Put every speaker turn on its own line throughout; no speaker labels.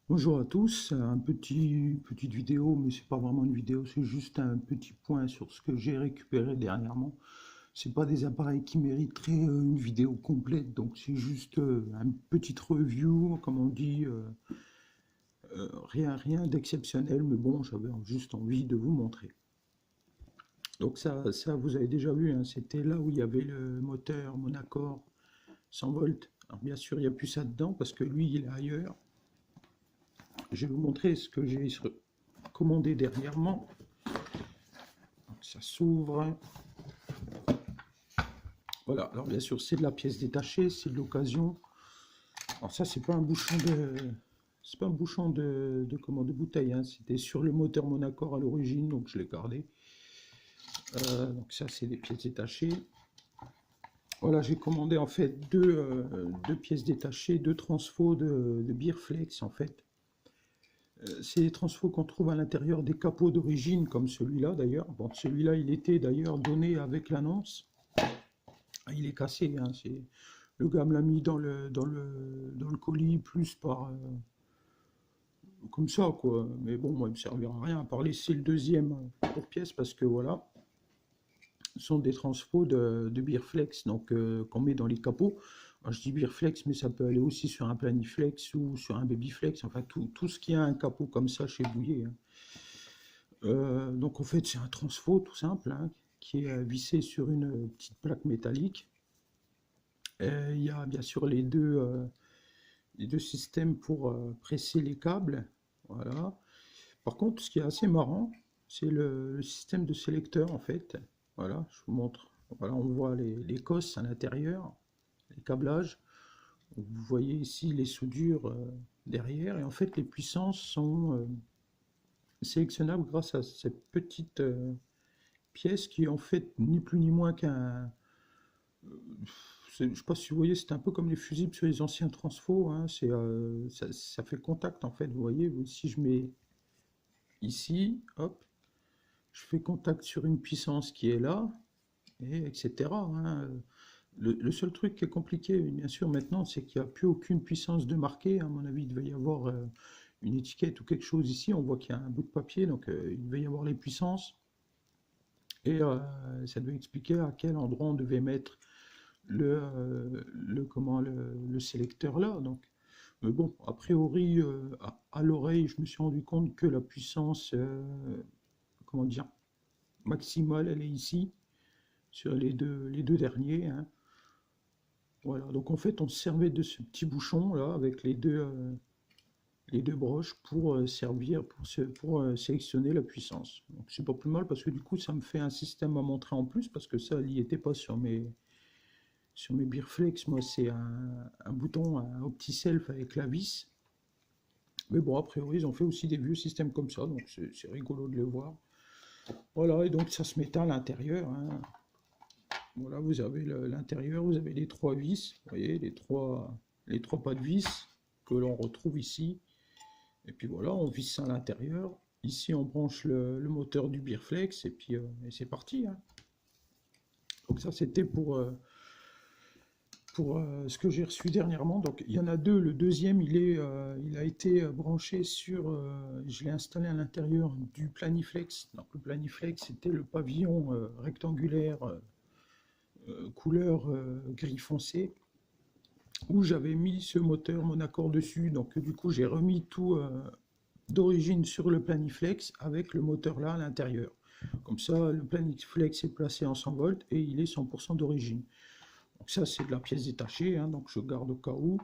Bonjour à tous, petite vidéo, mais c'est pas vraiment une vidéo, c'est juste un petit point sur ce que j'ai récupéré dernièrement. C'est pas des appareils qui mériteraient une vidéo complète, donc c'est juste un petite review, comme on dit, rien d'exceptionnel, mais bon, j'avais juste envie de vous montrer. Donc ça vous avez déjà vu, hein, c'était là où il y avait le moteur Monacor 100 volts. Alors bien sûr, il n'y a plus ça dedans parce que lui, il est ailleurs. Je vais vous montrer ce que j'ai commandé dernièrement. Donc ça s'ouvre. Voilà, alors bien sûr c'est de la pièce détachée, c'est de l'occasion. Alors ça c'est pas un bouchon de. C'est pas un bouchon de bouteille, hein. C'était sur le moteur Monacor à l'origine, donc je l'ai gardé. Donc ça c'est des pièces détachées. Voilà, j'ai commandé en fait deux pièces détachées, deux transfos de Beerflex en fait. C'est des transfos qu'on trouve à l'intérieur des capots d'origine, comme celui-là d'ailleurs. Bon, celui-là, il était d'ailleurs donné avec l'annonce. Ah, il est cassé, hein, le gars me l'a mis dans le colis, plus par... comme ça, quoi. Mais bon, moi, il me servira à rien, à part laisser le deuxième pour pièce, parce que voilà, ce sont des transpos de Beerflex, donc qu'on met dans les capots. Alors, je dis Beerflex, mais ça peut aller aussi sur un Planiflex ou sur un Babyflex, enfin tout ce qui a un capot comme ça chez Bouillet, hein. Donc en fait, c'est un transfo tout simple, hein, qui est vissé sur une petite plaque métallique. Il y a bien sûr les deux systèmes pour presser les câbles. Voilà. Par contre, ce qui est assez marrant, c'est le système de sélecteur en fait. Voilà, je vous montre. Voilà, on voit les cosses à l'intérieur, les câblages. Vous voyez ici les soudures derrière. Et en fait, les puissances sont sélectionnables grâce à cette petite pièce qui est en fait ni plus ni moins qu'un. Je ne sais pas si vous voyez, c'est un peu comme les fusibles sur les anciens transfos, hein, ça fait contact en fait. Vous voyez, si je mets ici, hop, je fais contact sur une puissance qui est là, et etc., hein. Le seul truc qui est compliqué, bien sûr, maintenant, c'est qu'il n'y a plus aucune puissance de marqué. À mon avis, il devait y avoir une étiquette ou quelque chose ici. On voit qu'il y a un bout de papier, donc il devait y avoir les puissances. Et ça devait expliquer à quel endroit on devait mettre le sélecteur là. Donc, mais bon, a priori, à l'oreille, je me suis rendu compte que la puissance, comment dire, maximale, elle est ici, sur les deux derniers, hein. Voilà, donc en fait, on se servait de ce petit bouchon là, avec les deux broches pour servir, pour sélectionner la puissance. Donc c'est pas plus mal parce que du coup, ça me fait un système à montrer en plus, parce que ça, il n'y était pas sur mes Beerflex. Moi, c'est un bouton, un OptiSelf avec la vis. Mais bon, a priori, ils ont fait aussi des vieux systèmes comme ça, donc c'est rigolo de les voir. Voilà, et donc ça se met à l'intérieur, hein. Voilà, vous avez l'intérieur, vous avez les trois vis, vous voyez, les trois pas de vis que l'on retrouve ici. Et puis voilà, on visse ça à l'intérieur. Ici, on branche le moteur du Beerflex, et puis et c'est parti, hein. Donc ça, c'était pour ce que j'ai reçu dernièrement. Donc il y en a deux. Le deuxième, il a été branché sur. Je l'ai installé à l'intérieur du Planiflex. Donc le Planiflex, c'était le pavillon rectangulaire couleur gris foncé, où j'avais mis ce moteur Monacor dessus. Donc du coup, j'ai remis tout d'origine sur le Planiflex avec le moteur là à l'intérieur. Comme ça, le Planiflex est placé en 100 volts et il est 100% d'origine. Donc ça, c'est de la pièce détachée, hein, donc je garde au cas où.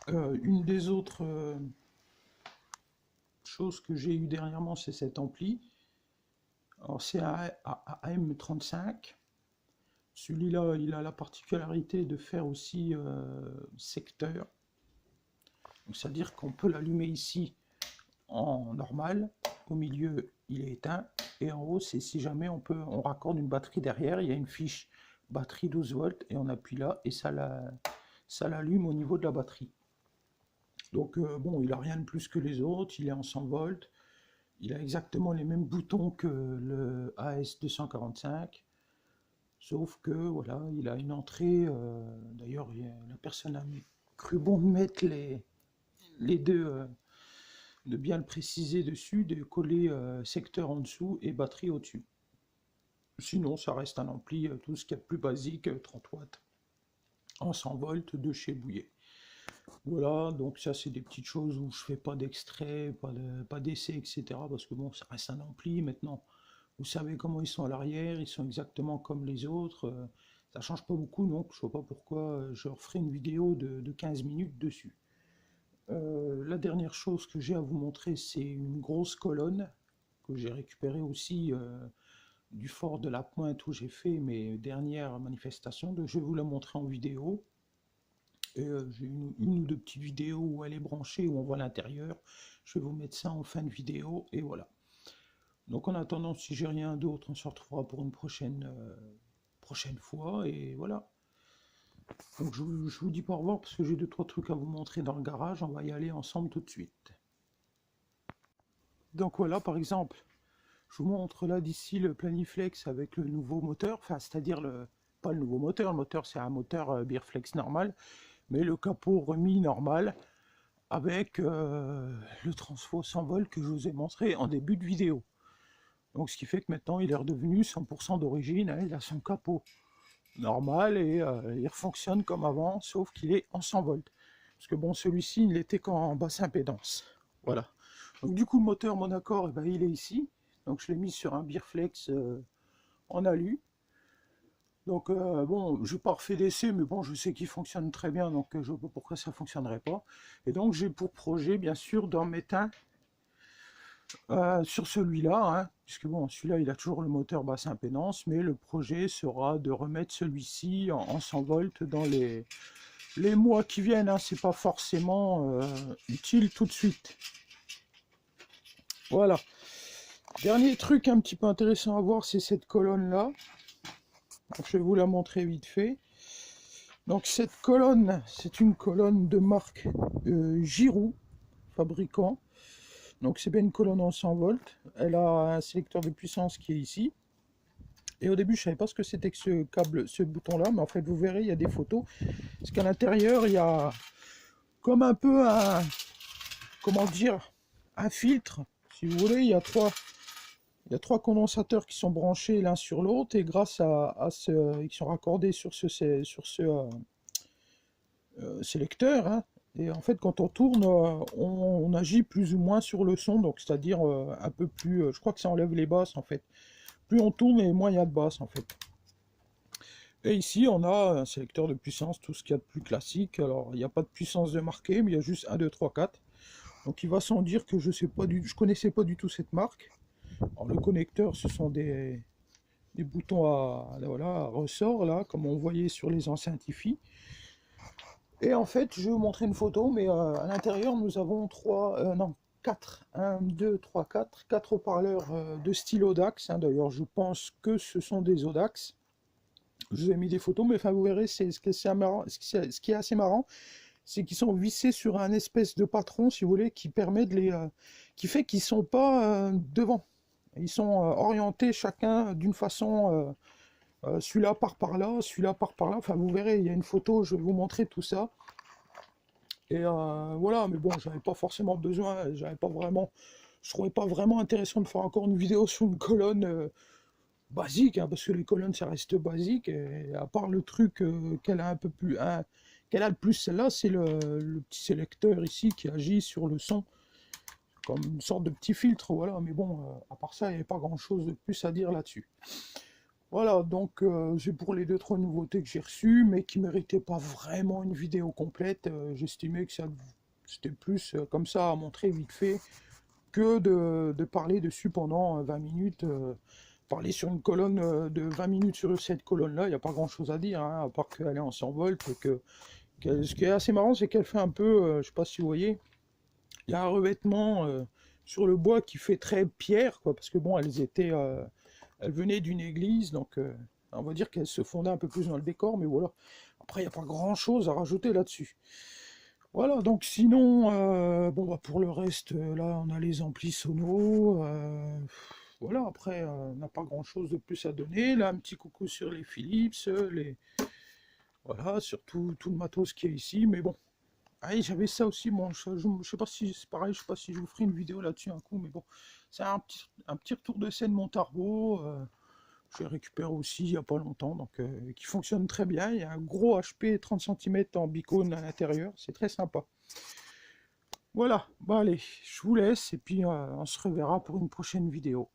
Une des autres choses que j'ai eu dernièrement, c'est cet ampli. Alors c'est un AM35. Celui-là, il a la particularité de faire aussi secteur. C'est-à-dire qu'on peut l'allumer ici en normal, au milieu il est éteint, et en haut c'est si jamais on raccorde une batterie derrière, il y a une fiche batterie 12 volts, et on appuie là, et ça l'allume au niveau de la batterie. Donc bon, il n'a rien de plus que les autres, il est en 100 volts, il a exactement les mêmes boutons que le AS245, sauf que voilà, il a une entrée, d'ailleurs la personne a cru bon de mettre les deux, de bien le préciser dessus, de coller secteur en dessous et batterie au-dessus. Sinon, ça reste un ampli, tout ce qu'il y a de plus basique, 30 watts, en 100 volts de chez Bouillet. Voilà, donc ça c'est des petites choses où je fais pas d'extrait, pas d'essai, etc. Parce que bon, ça reste un ampli maintenant. Vous savez comment ils sont à l'arrière, ils sont exactement comme les autres. Ça change pas beaucoup, donc je vois pas pourquoi je referai une vidéo de 15 minutes dessus. La dernière chose que j'ai à vous montrer, c'est une grosse colonne que j'ai récupérée aussi du fort de la Pointe où j'ai fait mes dernières manifestations. Donc je vais vous la montrer en vidéo. Et j'ai une ou deux petites vidéos où elle est branchée, où on voit l'intérieur. Je vais vous mettre ça en fin de vidéo, et voilà. Donc en attendant, si j'ai rien d'autre, on se retrouvera pour une prochaine fois, et voilà. Donc je vous dis pas au revoir, parce que j'ai deux, trois trucs à vous montrer dans le garage, on va y aller ensemble tout de suite. Donc voilà, par exemple, je vous montre là d'ici le Planiflex avec le nouveau moteur, enfin c'est-à-dire pas le nouveau moteur, le moteur c'est un moteur Beerflex normal, mais le capot remis normal, avec le transfo 100 volts que je vous ai montré en début de vidéo. Donc ce qui fait que maintenant il est redevenu 100% d'origine, hein, il a son capot normal et il fonctionne comme avant, sauf qu'il est en 100 volts. Parce que bon, celui-ci il était qu'en basse impédance. Voilà. Donc du coup le moteur, mon accord, eh ben, il est ici. Donc je l'ai mis sur un Beerflex en alu. Donc bon, je n'ai pas refait d'essai, mais bon, je sais qu'il fonctionne très bien, donc je ne vois pas pourquoi ça ne fonctionnerait pas. Et donc j'ai pour projet, bien sûr, d'en mettre un sur celui-là, hein, puisque bon, celui-là, il a toujours le moteur basse impédance, mais le projet sera de remettre celui-ci en 100 volts dans les mois qui viennent. Hein, c'est pas forcément utile tout de suite. Voilà. Dernier truc un petit peu intéressant à voir, c'est cette colonne-là. Je vais vous la montrer vite fait. Donc cette colonne, c'est une colonne de marque Giroux, fabricant. Donc c'est bien une colonne en 100 volts. Elle a un sélecteur de puissance qui est ici. Et au début, je ne savais pas ce que c'était que ce câble, ce bouton-là, mais en fait, vous verrez, il y a des photos. Parce qu'à l'intérieur, il y a comme un peu un, comment dire, un filtre. Si vous voulez, il y a trois condensateurs qui sont branchés l'un sur l'autre, et grâce à ce, qui sont raccordés sur ce sélecteur, hein. Et en fait, quand on tourne, on agit plus ou moins sur le son, donc c'est-à-dire un peu plus, je crois que ça enlève les basses en fait. Plus on tourne et moins il y a de basses en fait. Et ici, on a un sélecteur de puissance, tout ce qu'il y a de plus classique. Alors, il n'y a pas de puissance de marqué, mais il y a juste 1, 2, 3, 4. Donc, il va sans dire que je connaissais pas du tout cette marque. Alors, le connecteur, ce sont des boutons à ressort, là, comme on voyait sur les anciens Tifi. Et en fait, je vais vous montrer une photo, mais à l'intérieur, nous avons 4, 1, 2, 3, 4 haut-parleurs de style Audax. Hein. D'ailleurs, je pense que ce sont des Audax. Je vous ai mis des photos, mais enfin, vous verrez, ce qui est assez marrant, c'est qu'ils sont vissés sur un espèce de patron, si vous voulez, qui permet qui fait qu'ils ne sont pas devant. Ils sont orientés chacun d'une façon. Celui-là part par là, celui-là part par là. Enfin, vous verrez, il y a une photo, je vais vous montrer tout ça. Et voilà, mais bon, j'avais pas forcément besoin, je trouvais pas vraiment intéressant de faire encore une vidéo sur une colonne basique, hein, parce que les colonnes, ça reste basique. Et à part le truc qu'elle a un peu plus, qu'elle a le plus, celle-là, c'est le petit sélecteur ici qui agit sur le son, comme une sorte de petit filtre, voilà. Mais bon, à part ça, il n'y avait pas grand-chose de plus à dire là-dessus. Voilà, donc c'est pour les 2-3 nouveautés que j'ai reçues, mais qui ne méritaient pas vraiment une vidéo complète. J'estimais que c'était plus comme ça à montrer vite fait, que de parler dessus pendant 20 minutes. Parler sur une colonne de 20 minutes sur cette colonne-là, il n'y a pas grand-chose à dire, hein, à part qu'elle est en 100 volts. Ce qui est assez marrant, c'est qu'elle fait un peu, je ne sais pas si vous voyez, il y a un revêtement sur le bois qui fait très pierre, quoi, parce que bon, elles venaient d'une église, donc on va dire qu'elles se fondaient un peu plus dans le décor, mais voilà. Après, il n'y a pas grand-chose à rajouter là-dessus. Voilà, donc sinon, bon, bah, pour le reste, là, on a les amplis sonos. Voilà, après, on n'a pas grand-chose de plus à donner. Là, un petit coucou sur les Philips, voilà, sur tout le matos qui est ici, mais bon. Ah, et j'avais ça aussi, bon, je sais pas si c'est pareil, je sais pas si je vous ferai une vidéo là-dessus un coup, mais bon, c'est un petit retour de scène Montarbo, j'ai récupéré aussi il y a pas longtemps, donc qui fonctionne très bien. Il y a un gros HP 30 cm en bicone à l'intérieur, c'est très sympa. Voilà, bon allez, je vous laisse et puis on se reverra pour une prochaine vidéo.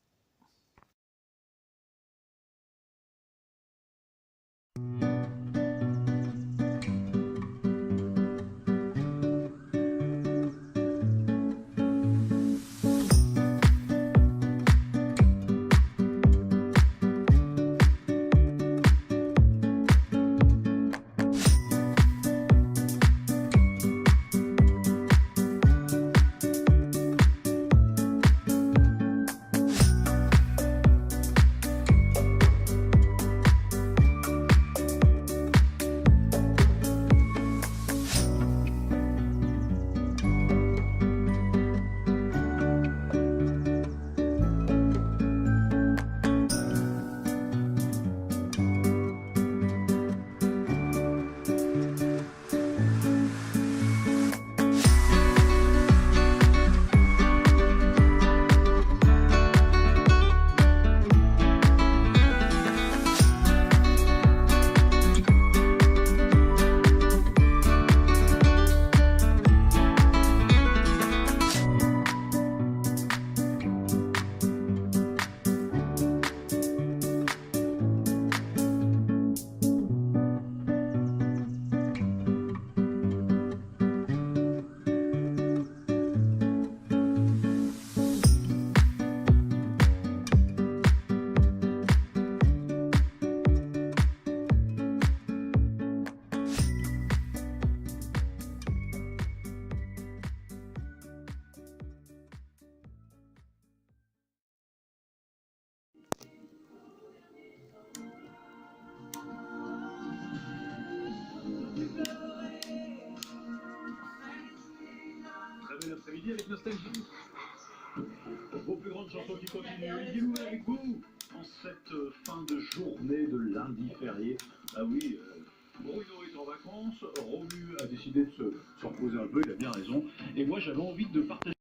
Très bel après-midi avec Nostalgie. Vos plus grandes chansons qui continuent. Olivier Louis avec vous en cette fin de journée de lundi férié. Ah oui, Bruno est en vacances, Romu a décidé de se reposer un peu, il a bien raison. Et moi j'avais envie de partager.